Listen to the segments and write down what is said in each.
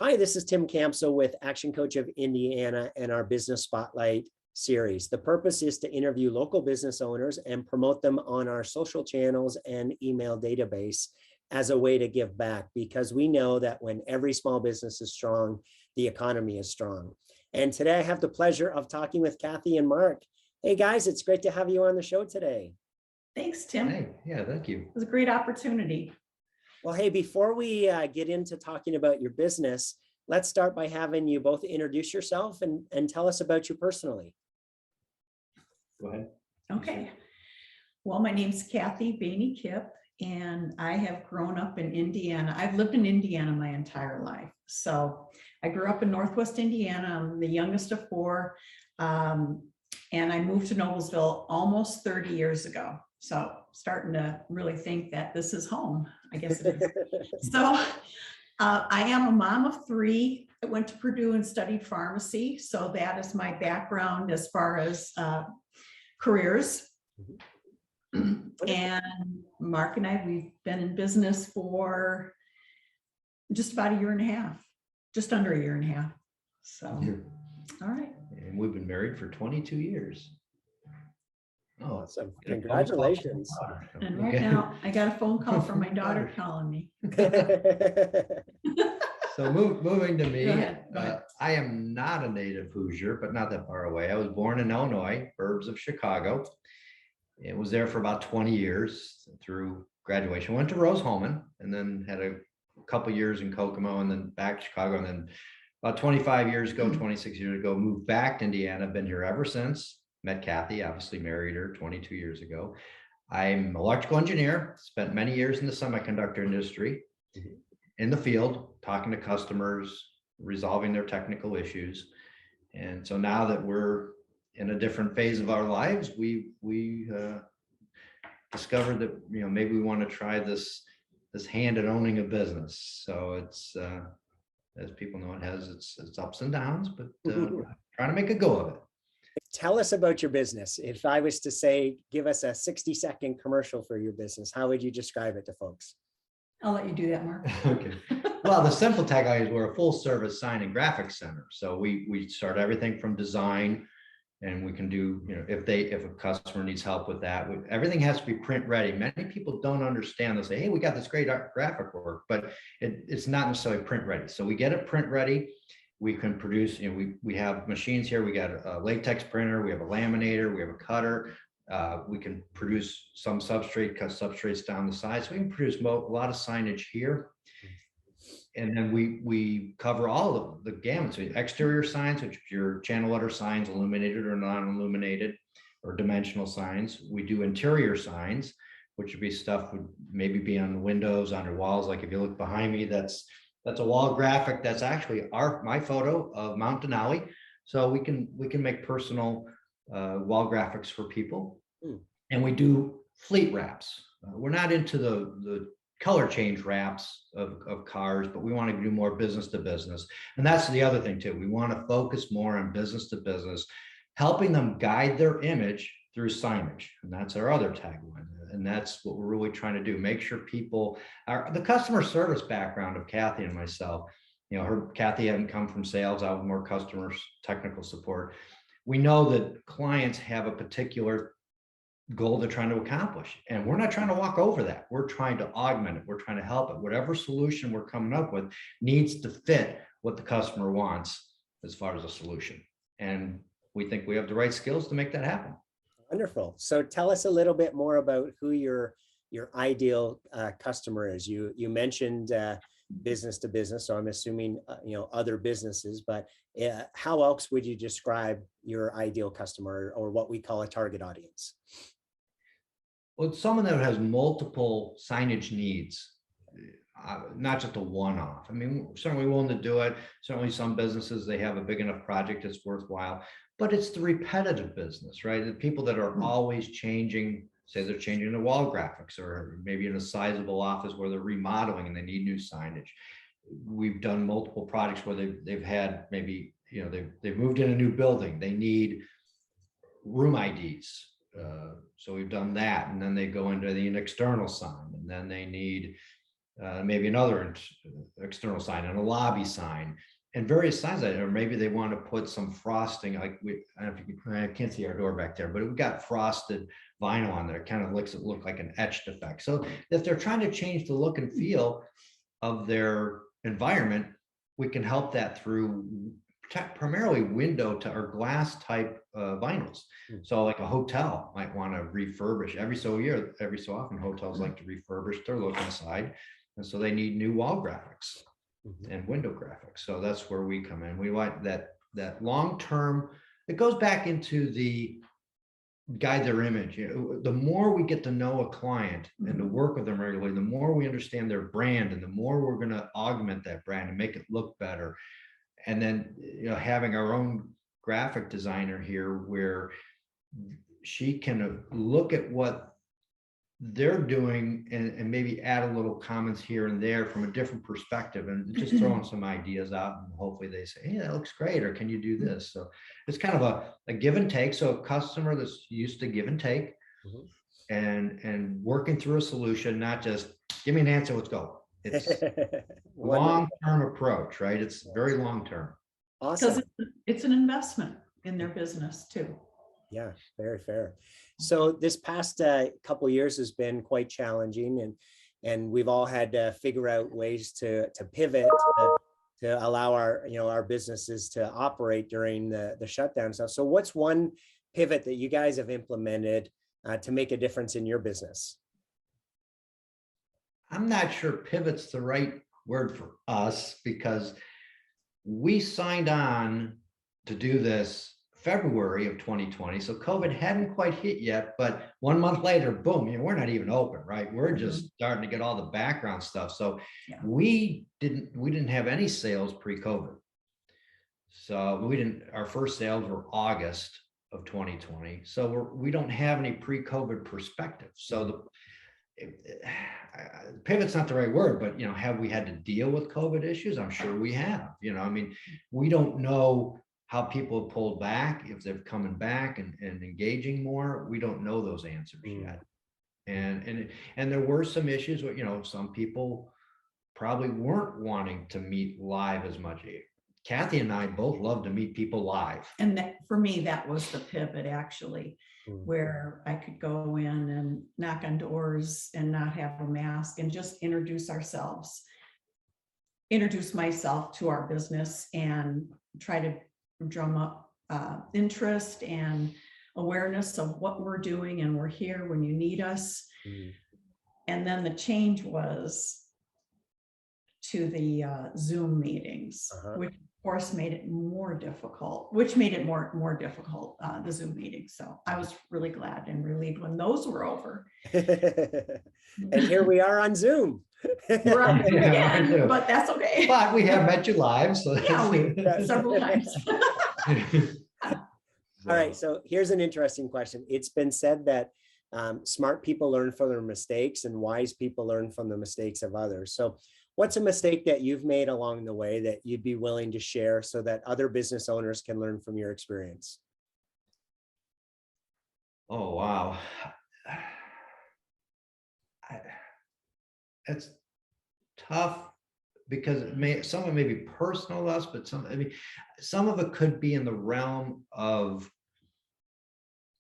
Hi, this is Tim Campso with Action Coach of Indiana and our Business Spotlight series. The purpose is to interview local business owners and promote them on our social channels and email database as a way to give back, because we know that when every small business is strong, the economy is strong. And today I have the pleasure of talking with Kathy and Mark. Hey guys, it's great to have you on the show today. Thanks, Tim. Hey, yeah, thank you. It was a great opportunity. Well, hey, before we get into talking about your business, let's start by having you both introduce yourself and tell us about you personally. Go ahead. Okay. Well, my name's Kathy Kipp, and I have grown up in Indiana. I've lived in Indiana my entire life. So I grew up in Northwest Indiana. I'm the youngest of four. And I moved to Noblesville almost 30 years ago. So starting to really think that this is home, I guess it is. So I am a mom of three. I went to Purdue and studied pharmacy. So that is my background as far as careers. And Mark and I, we've been in business for just about a year and a half, just under a year and a half. So, all right. And we've been married for 22 years. Oh, Awesome. Congratulations. And right now I got a phone call from my daughter calling me. So moving to me, Go ahead. I am not a native Hoosier, but not that far away. I was born in Illinois, burbs of Chicago. It was there for about 20 years through graduation. Went to Rose-Hulman and then had a couple years in Kokomo and then back to Chicago. And then about 25 years ago, 26 years ago, moved back to Indiana. Been here ever since. Met Kathy, obviously married her 22 years ago. I'm an electrical engineer, spent many years in the semiconductor industry, in the field, talking to customers, resolving their technical issues. And so now that we're in a different phase of our lives, we discovered that, you know, maybe we want to try this hand at owning a business. So it's, as people know, it has its ups and downs, but trying to make a go of it. Tell us about your business. If I was to say, give us a 60-second commercial for your business, how would you describe it to folks? I'll let you do that, Mark. Okay. Well, the simple tagline is we're a full service sign and graphics center. So we start everything from design, and we can do, you know, if a customer needs help with that, everything has to be print ready. Many people don't understand. They'll say, hey, we got this great graphic work, but it's not necessarily print ready. So we get it print ready. We can produce, you know, we have machines here. We got a latex printer, we have a laminator, we have a cutter. We can produce some substrate, cut substrates down the side. So we can produce a lot of signage here. And then we cover all of the gamut. So exterior signs, which are your channel letter signs, illuminated or non-illuminated, or dimensional signs. We do interior signs, which would be stuff would maybe be on the windows, on your walls. Like if you look behind me, that's a wall graphic. That's actually my photo of Mount Denali. So we can make personal wall graphics for people. And we do fleet wraps. We're not into the color change wraps of cars, but we want to do more business to business. And that's the other thing too. We want to focus more on business to business, helping them guide their image through signage. And that's our other tagline. And that's what we're really trying to do. Make sure people are the customer service background of Kathy and myself. You know, Kathy hadn't come from sales. I was more customer technical support. We know that clients have a particular goal they're trying to accomplish, and we're not trying to walk over that. We're trying to augment it. We're trying to help it. Whatever solution we're coming up with needs to fit what the customer wants as far as a solution. And we think we have the right skills to make that happen. Wonderful. So tell us a little bit more about who your ideal customer is. You mentioned business to business, so I'm assuming you know, other businesses, but how else would you describe your ideal customer, or what we call a target audience? Well, it's someone that has multiple signage needs, not just a one-off. I mean, we're certainly willing to do it. Certainly some businesses, they have a big enough project that's worthwhile, but it's the repetitive business, right? The people that are always changing, say they're changing the wall graphics, or maybe in a sizable office where they're remodeling and they need new signage. We've done multiple projects where they've had maybe, you know, they've moved in a new building. They need room IDs. So we've done that, and then they go into the external sign, and then they need maybe another external sign and a lobby sign and various signs that, or maybe they want to put some frosting, like I don't know if you can, I can't see our door back there, but we've got frosted vinyl on there. It kind of look like an etched effect. So if they're trying to change the look and feel of their environment, we can help that through primarily window to or glass type vinyls. So like a hotel might want to refurbish every so often hotels like to refurbish their look inside. And so they need new wall graphics and window graphics. So that's where we come in. We like that long-term, it goes back into the guide their image. You know, the more we get to know a client and to work with them regularly, the more we understand their brand and the more we're going to augment that brand and make it look better. And then, you know, having our own graphic designer here where she can look at what they're doing and maybe add a little comments here and there from a different perspective and just throwing some ideas out, and hopefully they say, hey, that looks great, or can you do this? So it's kind of a give and take. So a customer that's used to give and take and working through a solution, not just give me an answer, let's go. It's a long-term approach, right? It's very long-term. Awesome. Because it's an investment in their business too. Yeah, very fair. So this past couple of years has been quite challenging, and we've all had to figure out ways to pivot to allow our businesses to operate during the shutdown stuff. So what's one pivot that you guys have implemented to make a difference in your business? I'm not sure pivot's the right word for us, because we signed on to do this February of 2020. So COVID hadn't quite hit yet, but 1 month later, boom, you know, we're not even open, right? We're just starting to get all the background stuff. So we didn't have any sales pre-COVID. So our first sales were August of 2020. So we don't have any pre-COVID perspective. So pivot's not the right word, but, you know, have we had to deal with COVID issues? I'm sure we have. You know, I mean, we don't know how people have pulled back, if they're coming back and engaging more. We don't know those answers yet. And there were some issues where, you know, some people probably weren't wanting to meet live as much. Kathy and I both love to meet people live. And that, for me, that was the pivot, actually, where I could go in and knock on doors and not have a mask and just introduce myself to our business and try to drum up interest and awareness of what we're doing, and we're here when you need us. And then the change was to the Zoom meetings, which of course made it more difficult, the Zoom meetings. So I was really glad and relieved when those were over. And here we are on Zoom. Right. Again, but that's okay. But we have met you live. So yeah, several times. All right, so here's an interesting question. It's been said that smart people learn from their mistakes and wise people learn from the mistakes of others. So what's a mistake that you've made along the way that you'd be willing to share so that other business owners can learn from your experience? Oh, wow. It's tough because some of it may be personal to us, but some of it could be in the realm of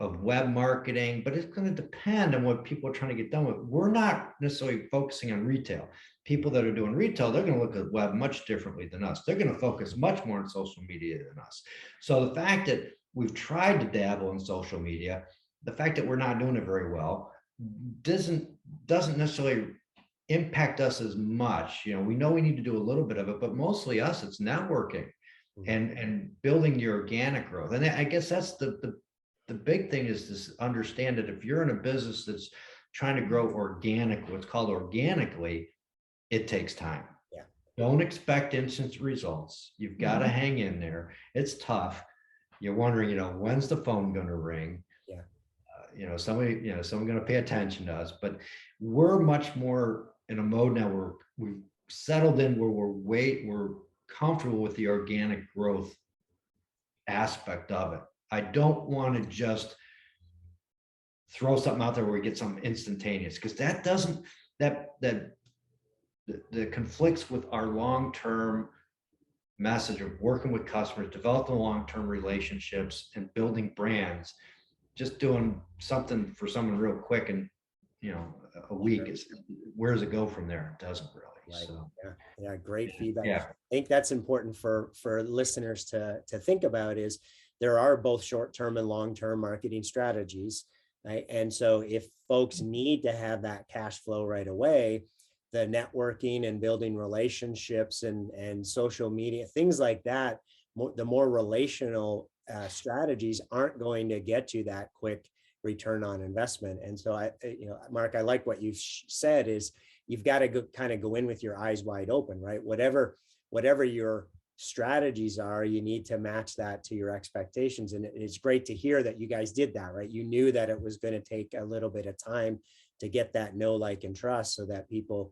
web marketing, but it's going to depend on what people are trying to get done with. We're not necessarily focusing on retail. People that are doing retail, they're going to look at web much differently than us. They're going to focus much more on social media than us. So the fact that we've tried to dabble in social media, the fact that we're not doing it very well doesn't necessarily impact us as much. You know, we know we need to do a little bit of it, but mostly us, it's networking and building the organic growth. And I guess that's the big thing, is to understand that if you're in a business that's trying to grow what's called organically, it takes time. Yeah. Don't expect instant results. You've got to hang in there. It's tough. You're wondering, you know, when's the phone going to ring? Yeah. Someone going to pay attention to us. But we're much more in a mode now where we've settled in, where we're comfortable with the organic growth aspect of it. I don't want to just throw something out there where we get something instantaneous, because that that conflicts with our long-term message of working with customers, developing long-term relationships and building brands. Just doing something for someone real quick and, a week is, where does it go from there? It doesn't really. Right. So Yeah, great feedback. yeah. I think that's important for listeners to think about is there are both short-term and long-term marketing strategies, right? And so if folks need to have that cash flow right away, the networking and building relationships and social media, things like that, the more relational strategies aren't going to get you that quick return on investment. And so Mark, I like what you said is you've got to kind of go in with your eyes wide open, right? Whatever your strategies are, you need to match that to your expectations. And it's great to hear that you guys did that, right? You knew that it was going to take a little bit of time to get that know, like, and trust so that people,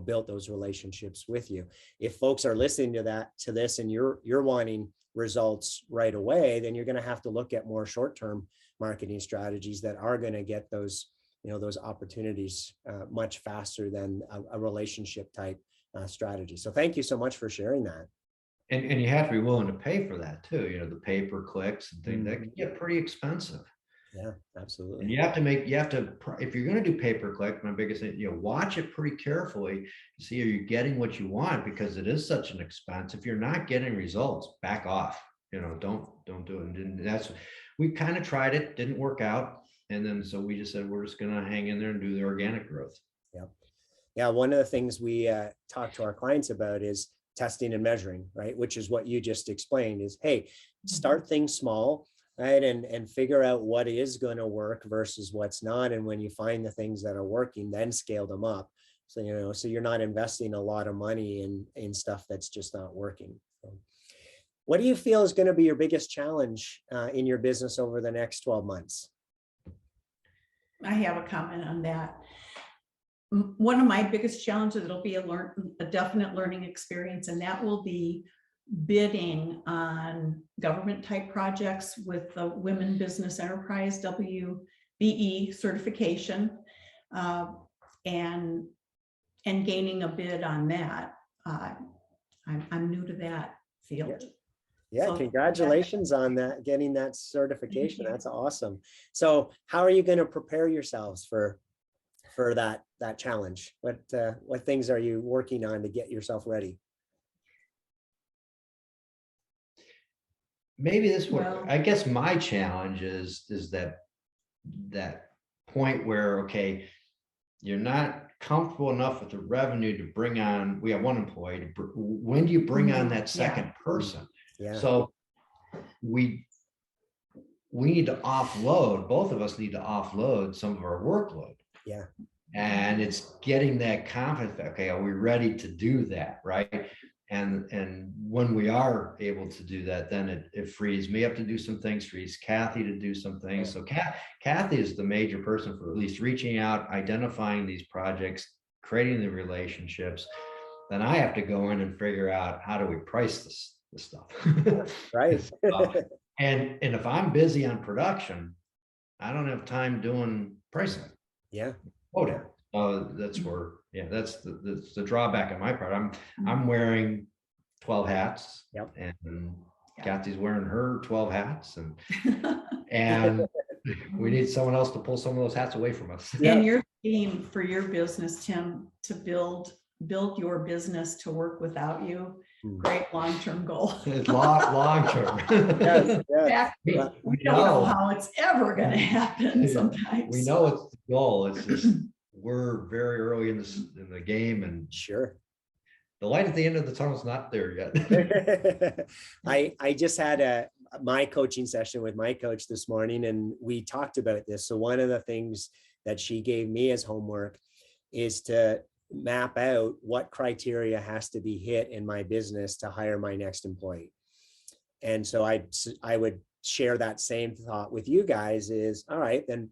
built those relationships with you. If folks are listening to this and you're wanting results right away, then you're going to have to look at more short-term marketing strategies that are going to get those, those opportunities much faster than a relationship type strategy. So thank you so much for sharing that. And you have to be willing to pay for that too. The pay-per-clicks and things that can get pretty expensive. Yeah, absolutely. And you have to, if you're going to do pay-per-click, my biggest thing, watch it pretty carefully to see, are you getting what you want? Because it is such an expense. If you're not getting results, back off, don't do it. And that's, we kind of tried it, didn't work out. And then, so we just said, we're just going to hang in there and do the organic growth. Yeah. Yeah. One of the things we talk to our clients about is testing and measuring, right? Which is what you just explained is, hey, start things small, right? And figure out what is going to work versus what's not. And when you find the things that are working, then scale them up. So, so you're not investing a lot of money in stuff that's just not working. So, what do you feel is going to be your biggest challenge in your business over the next 12 months? I have a comment on that. One of my biggest challenges, it'll be a definite learning experience, and that will be bidding on government type projects with the Women Business Enterprise WBE certification, and gaining a bid on that. I'm new to that field. Yeah, So, congratulations on that, getting that certification. That's awesome. So how are you going to prepare yourselves for that challenge? What things are you working on to get yourself ready? Maybe this one, I guess my challenge is that point where, okay, you're not comfortable enough with the revenue to bring on, we have one employee, when do you bring on that second person? Yeah. So we need to offload, both of us need to offload some of our workload. Yeah. And it's getting that confidence, okay, are we ready to do that, right? And when we are able to do that, then it frees me up to do some things, frees Kathy to do some things. So Kathy is the major person for at least reaching out, identifying these projects, creating the relationships. Then I have to go in and figure out, how do we price this stuff? Right. And if I'm busy on production, I don't have time doing pricing. Yeah. Quoting. That's where, that's the drawback on my part. I'm wearing 12 hats. Yep. And Kathy's wearing her 12 hats, and we need someone else to pull some of those hats away from us. And your theme for your business, Tim, to build your business to work without you. Great long-term goal. It's long-term. Yes. We don't know how it's ever going to happen sometimes. We know it's the goal. It's just we're very early in the game, and sure, the light at the end of the tunnel is not there yet. I just had my coaching session with my coach this morning, and we talked about this. So one of the things that she gave me as homework is to map out what criteria has to be hit in my business to hire my next employee. And so I would share that same thought with you guys is, all right, then,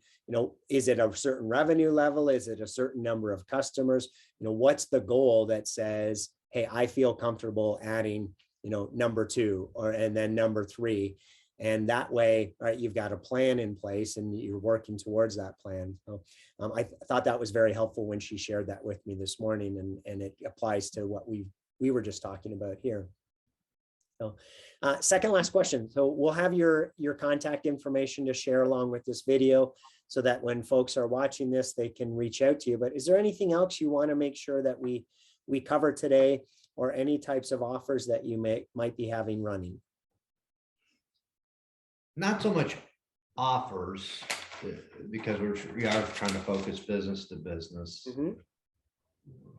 is it a certain revenue level? Is it a certain number of customers? What's the goal that says, hey, I feel comfortable adding, number 2 and then number 3. And that way, right, you've got a plan in place and you're working towards that plan. So I thought that was very helpful when she shared that with me this morning, and it applies to what we were just talking about here. So second last question. So we'll have your contact information to share along with this video so that when folks are watching this, they can reach out to you. But is there anything else you want to make sure that we cover today, or any types of offers that you might be having running? Not so much offers, because we are trying to focus business to business.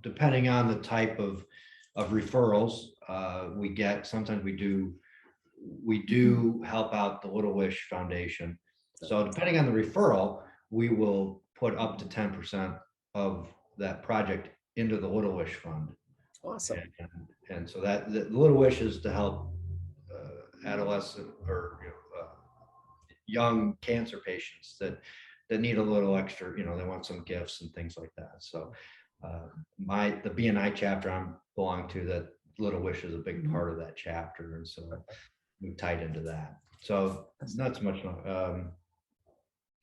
Depending on the type of referrals we get, sometimes we do help out the Little Wish Foundation. So depending on the referral, we will put up to 10% of that project into the Little Wish Fund. Awesome. And so that the Little Wish is to help adolescent or young cancer patients that need a little extra, they want some gifts and things like that. So the BNI chapter I belong to, that Little Wish is a big part of that chapter, and so we've tied into that. So not so much.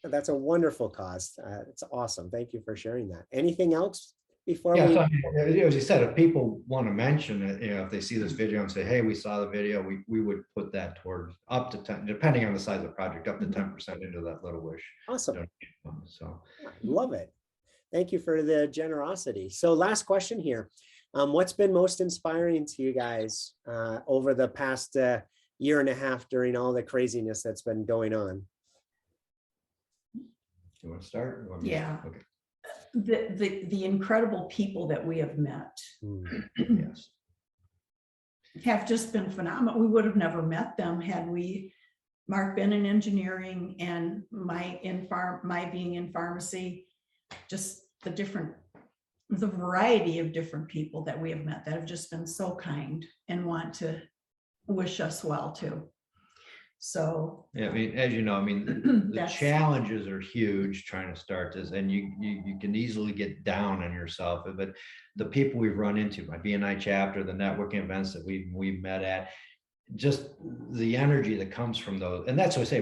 That's a wonderful cause. It's awesome. Thank you for sharing that. Anything else before Yeah, we? so, as you said, if people want to mention it, if they see this video and say, hey, we saw the video, we would put that towards up to 10, depending on the size of the project, up to 10% into that Little Wish. Awesome. So Love it. Thank you for the generosity. So last question here. What's been most inspiring to you guys over the past year and a half during all the craziness that's been going on? You want to start? Yeah. Okay. The incredible people that we have met Yes. have just been phenomenal. We would have never met them had Mark been in engineering and my being in pharmacy. Just the variety of different people that we have met that have just been so kind and want to wish us well too. So yeah, I mean, as you know, the challenges are huge trying to start this, and you can easily get down on yourself. But the people we've run into, my BNI chapter, the networking events that we've met at, just the energy that comes from those, and that's what I say,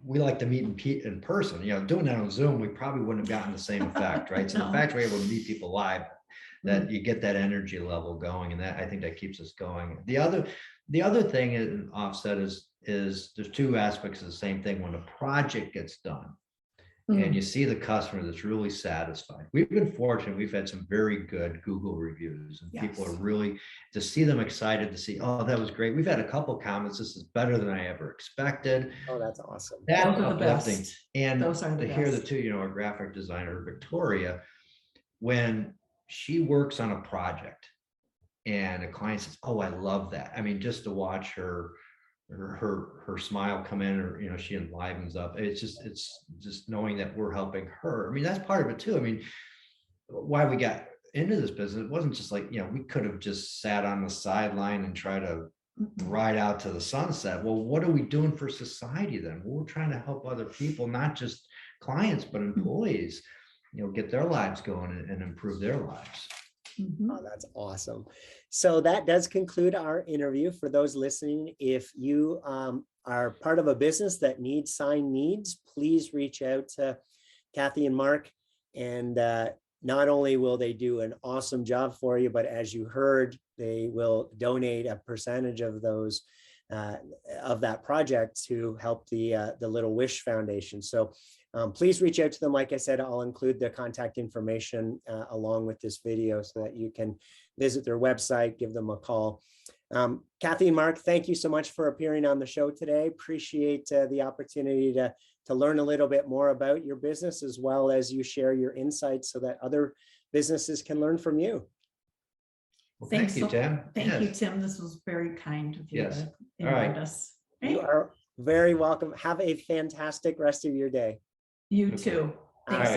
we like to meet in person. Doing that on Zoom, we probably wouldn't have gotten the same effect, right? So No. the fact we're able to meet people live, that you get that energy level going, and that I think that keeps us going. The other thing in offset is there's two aspects of the same thing. When a project gets done and you see the customer that's really satisfied, we've been fortunate, we've had some very good Google reviews, and people are really, to see them excited to see, oh, that was great. We've had a couple comments, this is better than I ever expected. Oh, that's awesome. Those That's are the uplifting. best. And Those are the to hear the best. two, our graphic designer, Victoria, when she works on a project and a client says, oh, I love that. Just to watch her smile come in, or she enlivens up. It's just knowing that we're helping her. That's part of it too. Why we got into this business, it wasn't just like, we could have just sat on the sideline and try to ride out to the sunset. Well, what are we doing for society then? Well, we're trying to help other people, not just clients, but employees, get their lives going and improve their lives. Oh, that's awesome. So that does conclude our interview. For those listening, if you are part of a business that needs sign needs, please reach out to Kathy and Mark. And not only will they do an awesome job for you, but as you heard, they will donate a percentage of those of that project to help the Little Wish Foundation. So please reach out to them. Like I said, I'll include the contact information along with this video so that you can visit their website, give them a call. Kathy and Mark, thank you so much for appearing on the show today. Appreciate the opportunity to learn a little bit more about your business, as well as you share your insights so that other businesses can learn from you. Well, thank you, Tim. Thank you, Tim. This was very kind of you to invite us. You are very welcome. Have a fantastic rest of your day. You too. Thanks.